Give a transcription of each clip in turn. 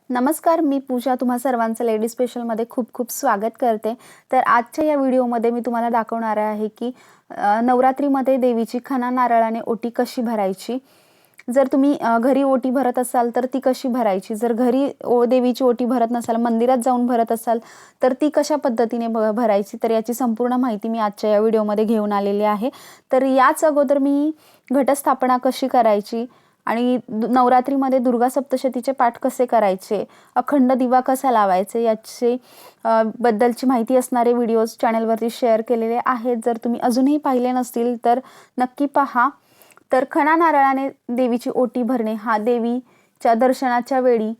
नमस्कार, मी पूजा तुम्हा सर्वांचं लेडी स्पेशलमध्ये खूप खूप स्वागत करते। तर आजच्या या व्हिडिओमध्ये मी तुम्हाला दाखवणार आहे की नवरात्रीमध्ये देवीची खणा नारळाने ओटी कशी भरायची। जर तुम्ही घरी ओटी भरत असाल तर ती कशी भरायची, जर घरी देवीची ओटी भरत नसाल, मंदिरात जाऊन भरत असाल तर ती कशा पद्धतीने भरायची, तर याची संपूर्ण माहिती मी आजच्या या व्हिडिओमध्ये घेऊन आलेली आहे। तर याच अगोदर मी घटस्थापना कशी करायची आणि नवरात्रीमध्ये दुर्गा सप्तशतीचे पाठ कसे करायचे, अखंड दिवा कसा लावायचे याची बद्दलची माहिती असणारे व्हिडिओज चॅनलवरती शेअर केलेले आहेत। जर तुम्ही अजूनही पाहिले नसतील तर नक्की पहा। तर खणा नारळाने देवीची ओटी भरणे हा देवीच्या दर्शनाच्या वेळी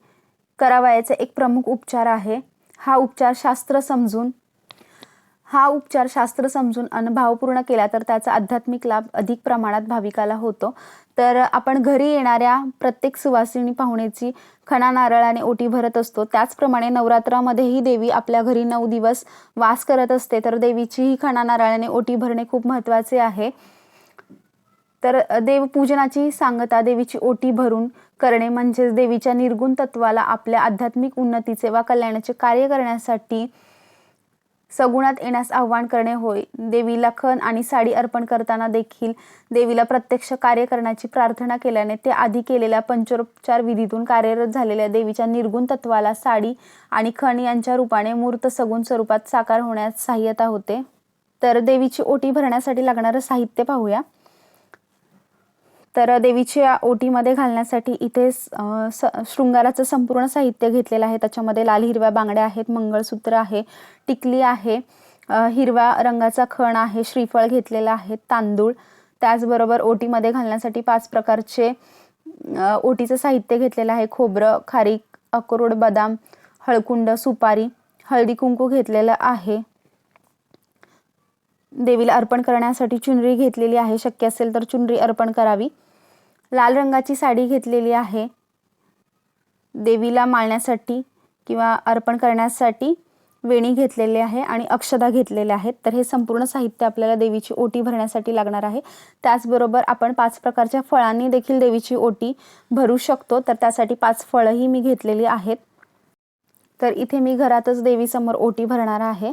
करावयाचा एक प्रमुख उपचार आहे। हा उपचार शास्त्र समजून आणि भावपूर्ण केला तर त्याचा आध्यात्मिक लाभ अधिक प्रमाणात भाविकाला होतो। तर आपण घरी येणाऱ्या प्रत्येक सुवासिनी पाहुण्याची खणा नारळाने ओटी भरत असतो। त्याचप्रमाणे नवरात्रामध्येही देवी आपल्या घरी 9 दिवस वास करत असते, तर देवीची ही खणा नारळाने ओटी भरणे खूप महत्त्वाचे आहे। तर देवपूजनाची सांगता देवीची ओटी भरून करणे म्हणजे देवीच्या निर्गुण तत्वाला आपल्या आध्यात्मिक उन्नतीचे वा कल्याणाचे कार्य करण्यासाठी सगुणात येण्यास आव्हान करणे होय। देवीला खण आणि साडी अर्पण करताना देखील देवीला प्रत्यक्ष कार्य करण्याची प्रार्थना केल्याने ते आधी केलेल्या पंचोपचार विधीतून कार्यरत झालेल्या देवीच्या निर्गुण तत्वाला साडी आणि खण यांच्या रूपाने मूर्त सगुण स्वरूपात साकार होण्यास सहाय्यता होते। तर देवीची ओटी भरण्यासाठी लागणारे साहित्य पाहूया। तर देवीच्या ओटीमध्ये घालण्यासाठी इथे शृंगाराचं संपूर्ण साहित्य घेतलेलं आहे। त्याच्यामध्ये लाल हिरव्या बांगड्या आहेत, मंगळसूत्र आहे, टिकली आहे, हिरव्या रंगाचा खण आहे, श्रीफळ घेतलेला आहे, तांदूळ, त्याचबरोबर ओटीमध्ये घालण्यासाठी 5 प्रकारचे ओटीचं साहित्य घेतलेलं आहे। खोबरं, खारीक, अक्रोड, बदाम, हळकुंड, सुपारी, हळदी कुंकू घेतलेलं आहे। देवीला अर्पण करण्यासाठी चुनरी घेतलेली आहे, शक्य असेल तर चुनरी अर्पण करावी। लाल रंगाची साडी घेतलेली आहे। देवीला माळण्यासाठी किंवा अर्पण करण्यासाठी वेणी घेतलेली आहे आणि अक्षदा घेतलेल्या आहेत। तर हे संपूर्ण साहित्य आपल्याला देवीची ओटी भरण्यासाठी लागणार आहे। त्याचबरोबर आपण 5 प्रकारच्या फळांनी देखील देवीची ओटी भरू शकतो, तर त्यासाठी 5 फळंही मी घेतलेली आहेत। तर इथे मी घरातच देवीसमोर ओटी भरणार आहे।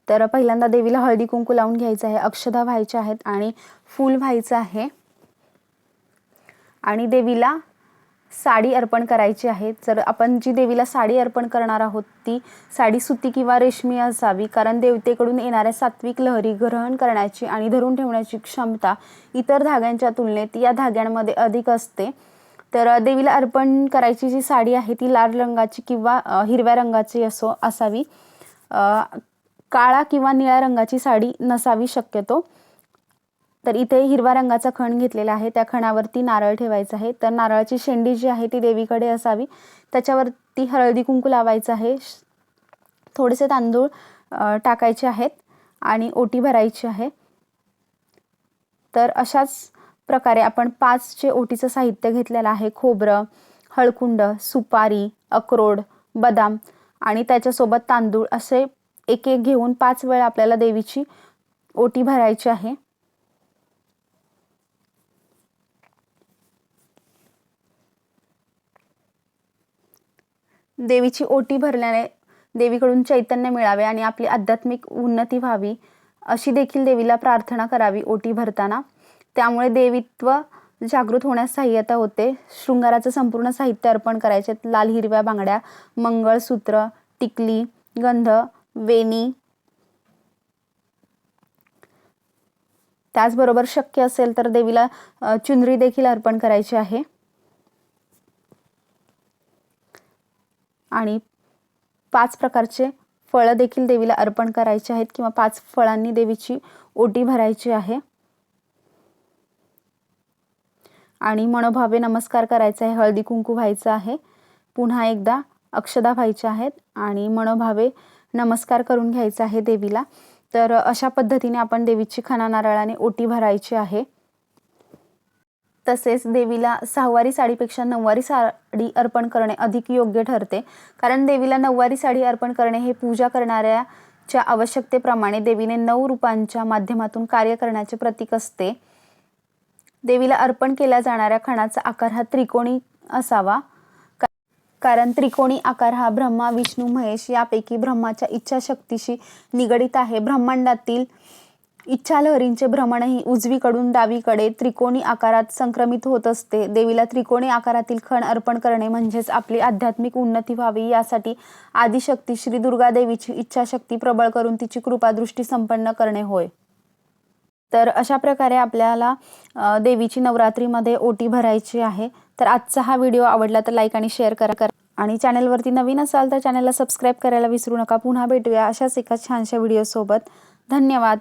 तर पहिल्यांदा देवीला हळदी कुंकू लावून घ्यायचं आहे, अक्षदा व्हायच्या आहेत आणि फूल व्हायचं आहे आणि देवीला साडी अर्पण करायची आहे। जर आपण जी देवीला साडी अर्पण करणार आहोत ती साडी सुती किंवा रेशमी असावी, कारण देवतेकडून येणाऱ्या सात्विक लहरी ग्रहण करण्याची आणि धरून ठेवण्याची क्षमता इतर धाग्यांच्या तुलनेत या धाग्यांमध्ये अधिक असते। तर देवीला अर्पण करायची जी साडी आहे ती लाल रंगाची किंवा हिरव्या रंगाची असावी, काळा किंवा निळ्या रंगाची साडी नसावी शक्यतो। तर इथे हिरवा रंगाचा खण घेतलेला आहे, त्या खणावरती नारळ ठेवायचा आहे। तर नारळाची शेंडी जी आहे ती देवीकडे असावी, त्याच्यावरती हळदी कुंकू लावायचं आहे, थोडेसे तांदूळ टाकायचे आहेत आणि ओटी भरायची आहे। तर अशाच प्रकारे आपण 5चे ओटीचं साहित्य घेतलेलं आहे। खोबरं, हळकुंड, सुपारी, अक्रोड, बदाम आणि त्याच्यासोबत तांदूळ असे एक एक घेऊन 5 वेळा आपल्याला देवीची ओटी भरायची आहे। देवीची ओटी भरल्याने देवीकडून चैतन्य मिळावे आणि आपली आध्यात्मिक उन्नती व्हावी अशी देखील देवीला प्रार्थना करावी ओटी भरताना। त्यामुळे देवीत्व जागृत होण्यास सहाय्यता होते। शृंगाराचं संपूर्ण साहित्य अर्पण करायचे, लाल हिरव्या बांगड्या, मंगळसूत्र, टिकली, गंध, वेणी, त्याचबरोबर शक्य असेल तर देवीला चुनरी देखील अर्पण करायची आहे आणि 5 प्रकारचे फळं देखील देवीला अर्पण करायचे आहेत किंवा 5 फळांनी देवीची ओटी भरायची आहे आणि मनोभावे नमस्कार करायचा आहे, हळदी कुंकू व्हायचं आहे, पुन्हा एकदा अक्षदा व्हायच्या आहेत आणि मनोभावे नमस्कार करून घ्यायचा आहे देवीला। तर अशा पद्धतीने आपण देवीची खणा नारळाने ओटी भरायची आहे। तसेच देवीला सहावारी साडीपेक्षा नऊवारी साडी अर्पण करणे अधिक योग्य ठरते, कारण देवीला नऊवारी साडी अर्पण करणे हे पूजा करणाऱ्याच्या आवश्यकतेप्रमाणे देवीने 9 रूपांच्या माध्यमातून कार्य करण्याचे प्रतीक असते। देवीला अर्पण केल्या जाणाऱ्या खणाचा आकार हा त्रिकोणी असावा, कारण त्रिकोणी आकार हा ब्रह्मा, विष्णू, महेश यापैकी ब्रह्माच्या इच्छाशक्तीशी निगडित आहे. ब्रह्मांडातील इच्छा लहरींचे भ्रमणही उजवीकडून डावीकडे त्रिकोणी आकारात संक्रमित होत असते. देवीला त्रिकोणी आकारातील खण अर्पण करणे म्हणजेच आपली आध्यात्मिक उन्नती व्हावी यासाठी आदिशक्ती श्री दुर्गा देवीची इच्छाशक्ती प्रबळ करून तिची कृपादृष्टी संपन्न करणे होय. तर अशा प्रकारे आपल्याला देवीची नवरात्रीमध्ये ओटी भरायची आहे. तर आजचा हा व्हिडिओ आवडला तर लाईक आणि शेअर करा आणि चॅनलवरती नवीन असाल तर चॅनलला सबस्क्राईब करायला विसरू नका. पुन्हा भेटूया अशाच एका छानशा व्हिडिओसोबत. धन्यवाद.